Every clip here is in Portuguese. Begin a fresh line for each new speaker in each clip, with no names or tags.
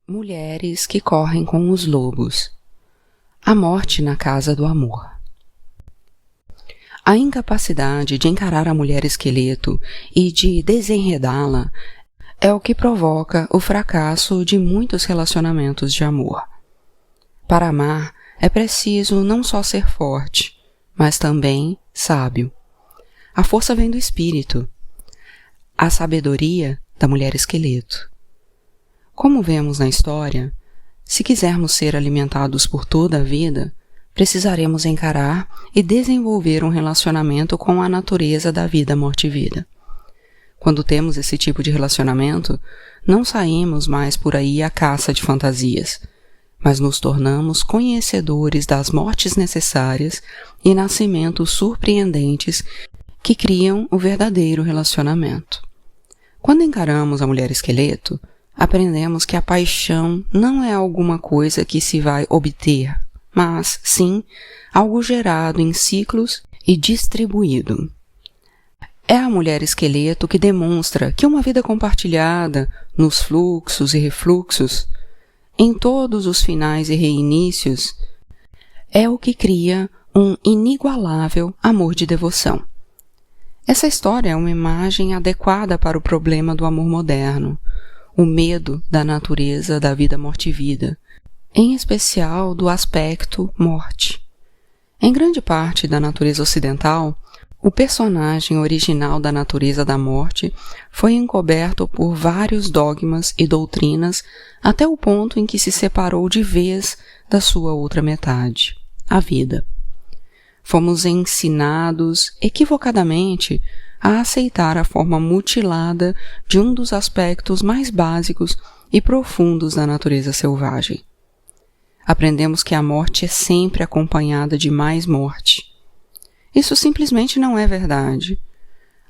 Mulheres que correm com os lobos. A morte na casa do amor. A incapacidade de encarar a mulher esqueleto e de desenredá-la é o que provoca o fracasso de muitos relacionamentos de amor. Para amar, é preciso não só ser forte, mas também sábio. A força vem do espírito, a sabedoria da mulher esqueleto. Como vemos na história, se quisermos ser alimentados por toda a vida, precisaremos encarar e desenvolver um relacionamento com a natureza da vida, morte e vida. Quando temos esse tipo de relacionamento, não saímos mais por aí à caça de fantasias, mas nos tornamos conhecedores das mortes necessárias e nascimentos surpreendentes que criam o verdadeiro relacionamento. Quando encaramos a mulher esqueleto, aprendemos que a paixão não é alguma coisa que se vai obter, mas, sim, algo gerado em ciclos e distribuído. É a mulher esqueleto que demonstra que uma vida compartilhada, nos fluxos e refluxos, em todos os finais e reinícios, é o que cria um inigualável amor de devoção. Essa história é uma imagem adequada para o problema do amor moderno, o medo da natureza da vida, morte e vida, em especial do aspecto morte. Em grande parte da natureza ocidental, o personagem original da natureza da morte foi encoberto por vários dogmas e doutrinas até o ponto em que se separou de vez da sua outra metade, a vida. Fomos ensinados, equivocadamente, a aceitar a forma mutilada de um dos aspectos mais básicos e profundos da natureza selvagem. Aprendemos que a morte é sempre acompanhada de mais morte. Isso simplesmente não é verdade.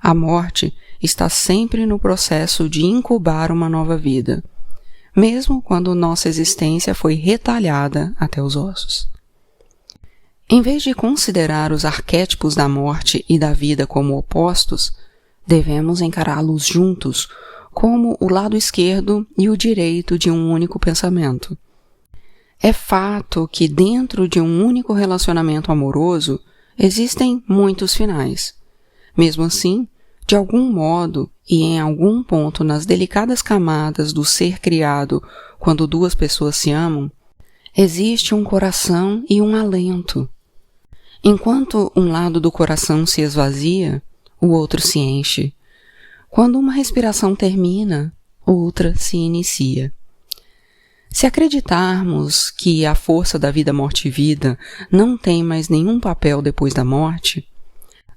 A morte está sempre no processo de incubar uma nova vida, mesmo quando nossa existência foi retalhada até os ossos. Em vez de considerar os arquétipos da morte e da vida como opostos, devemos encará-los juntos, como o lado esquerdo e o direito de um único pensamento. É fato que dentro de um único relacionamento amoroso existem muitos finais. Mesmo assim, de algum modo e em algum ponto nas delicadas camadas do ser criado quando duas pessoas se amam, existe um coração e um alento. Enquanto um lado do coração se esvazia, o outro se enche. Quando uma respiração termina, outra se inicia. Se acreditarmos que a força da vida, morte e vida não tem mais nenhum papel depois da morte,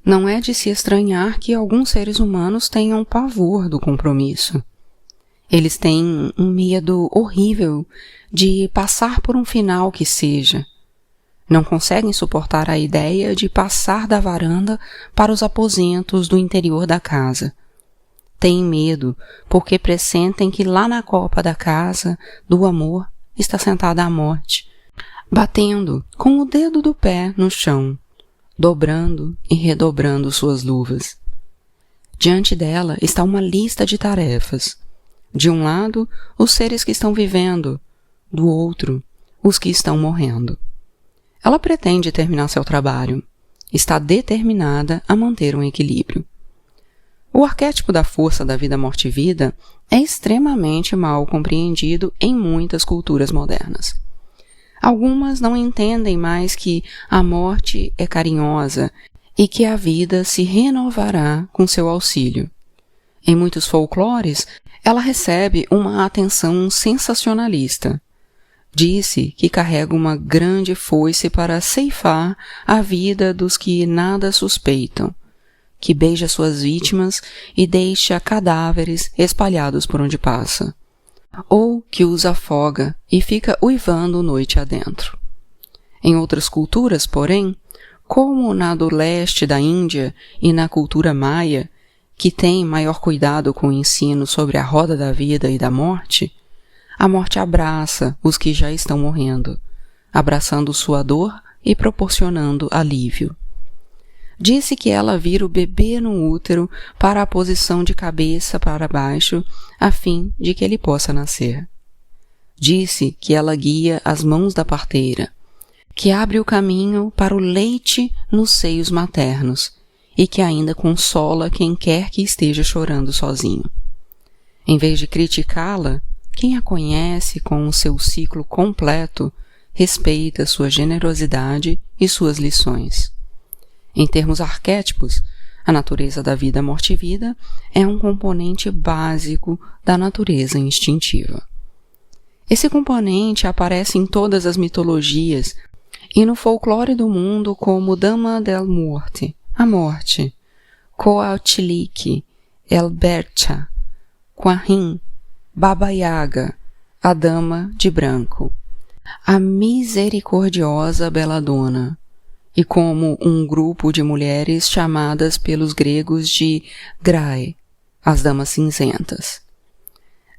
não é de se estranhar que alguns seres humanos tenham pavor do compromisso. Eles têm um medo horrível de passar por um final que seja. Não conseguem suportar a ideia de passar da varanda para os aposentos do interior da casa. Têm medo porque pressentem que lá na copa da casa do amor está sentada a morte, batendo com o dedo do pé no chão, dobrando e redobrando suas luvas. Diante dela está uma lista de tarefas. De um lado, os seres que estão vivendo, do outro, os que estão morrendo. Ela pretende terminar seu trabalho. Está determinada a manter um equilíbrio. O arquétipo da força da vida, morte e vida é extremamente mal compreendido em muitas culturas modernas. Algumas não entendem mais que a morte é carinhosa e que a vida se renovará com seu auxílio. Em muitos folclores, ela recebe uma atenção sensacionalista. Disse que carrega uma grande foice para ceifar a vida dos que nada suspeitam, que beija suas vítimas e deixa cadáveres espalhados por onde passa, ou que os afoga e fica uivando noite adentro. Em outras culturas, porém, como na do leste da Índia e na cultura maia, que tem maior cuidado com o ensino sobre a roda da vida e da morte, a morte abraça os que já estão morrendo, abraçando sua dor e proporcionando alívio. Disse que ela vira o bebê no útero para a posição de cabeça para baixo, a fim de que ele possa nascer. disse que ela guia as mãos da parteira, que abre o caminho para o leite nos seios maternos e que ainda consola quem quer que esteja chorando sozinho. Em vez de criticá-la, quem a conhece com o seu ciclo completo respeita sua generosidade e suas lições. Em termos arquétipos, a natureza da vida morte-vida é um componente básico da natureza instintiva. Esse componente aparece em todas as mitologias e no folclore do mundo como Dama del Morte, a morte, Coatlic, Elbercha, Quahim, Baba Yaga, a Dama de Branco, a misericordiosa Beladona, e como um grupo de mulheres chamadas pelos gregos de Grae, as Damas Cinzentas.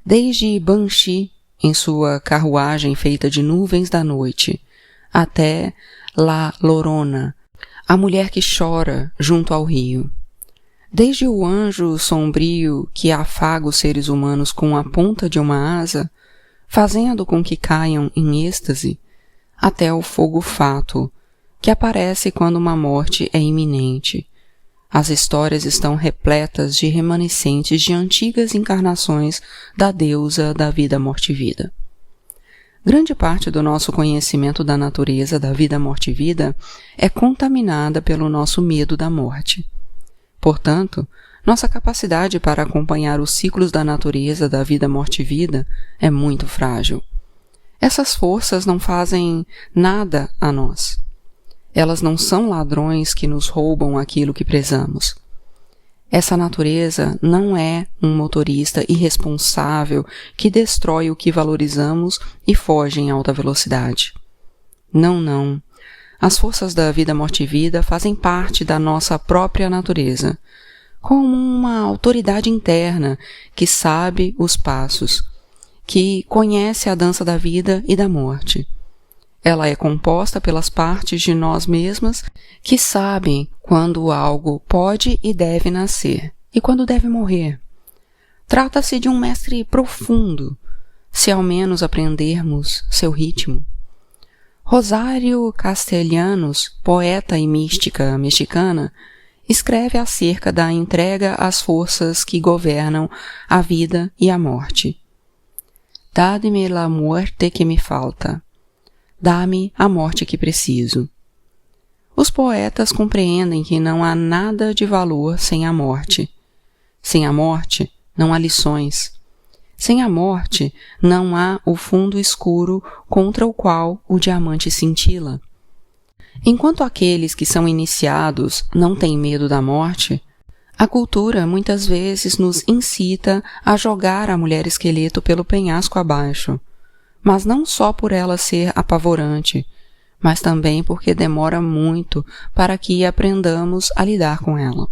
Desde Banshee, em sua carruagem feita de nuvens da noite, até La Llorona, a mulher que chora junto ao rio. Desde o anjo sombrio que afaga os seres humanos com a ponta de uma asa, fazendo com que caiam em êxtase, até o fogo fato, que aparece quando uma morte é iminente. As histórias estão repletas de remanescentes de antigas encarnações da deusa da vida morte-vida. Grande parte do nosso conhecimento da natureza da vida morte-vida é contaminada pelo nosso medo da morte. Portanto, nossa capacidade para acompanhar os ciclos da natureza da vida morte-vida é muito frágil. Essas forças não fazem nada a nós. Elas não são ladrões que nos roubam aquilo que prezamos. Essa natureza não é um motorista irresponsável que destrói o que valorizamos e foge em alta velocidade. Não, não. As forças da vida morte-vida fazem parte da nossa própria natureza, como uma autoridade interna que sabe os passos, que conhece a dança da vida e da morte. Ela é composta pelas partes de nós mesmas que sabem quando algo pode e deve nascer e quando deve morrer. Trata-se de um mestre profundo, se ao menos aprendermos seu ritmo. Rosário Castellanos, poeta e mística mexicana, escreve acerca da entrega às forças que governam a vida e a morte. Dá-me la muerte que me falta. Dá-me a morte que preciso. Os poetas compreendem que não há nada de valor sem a morte. Sem a morte, não há lições. Sem a morte, não há o fundo escuro contra o qual o diamante cintila. Enquanto aqueles que são iniciados não têm medo da morte, a cultura muitas vezes nos incita a jogar a mulher esqueleto pelo penhasco abaixo, mas não só por ela ser apavorante, mas também porque demora muito para que aprendamos a lidar com ela.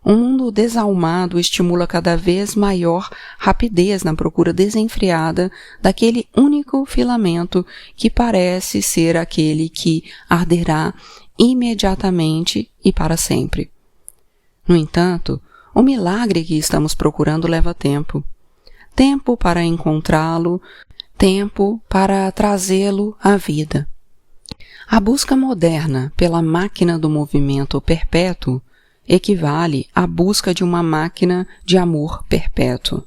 Um mundo desalmado estimula cada vez maior rapidez na procura desenfreada daquele único filamento que parece ser aquele que arderá imediatamente e para sempre. No entanto, o milagre que estamos procurando leva tempo. Tempo para encontrá-lo, tempo para trazê-lo à vida. A busca moderna pela máquina do movimento perpétuo equivale à busca de uma máquina de amor perpétuo.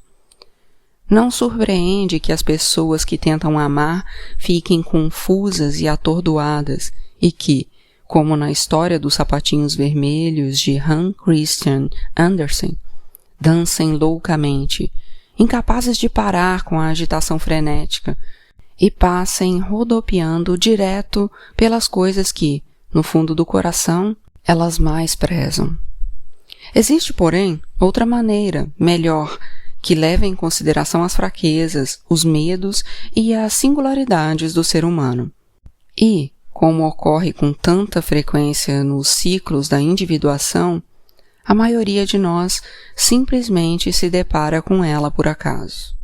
Não surpreende que as pessoas que tentam amar fiquem confusas e atordoadas e que, como na história dos sapatinhos vermelhos de Hans Christian Andersen, dancem loucamente, incapazes de parar com a agitação frenética, e passem rodopiando direto pelas coisas que, no fundo do coração, elas mais prezam. Existe, porém, outra maneira, melhor, que leva em consideração as fraquezas, os medos e as singularidades do ser humano. E, como ocorre com tanta frequência nos ciclos da individuação, a maioria de nós simplesmente se depara com ela por acaso.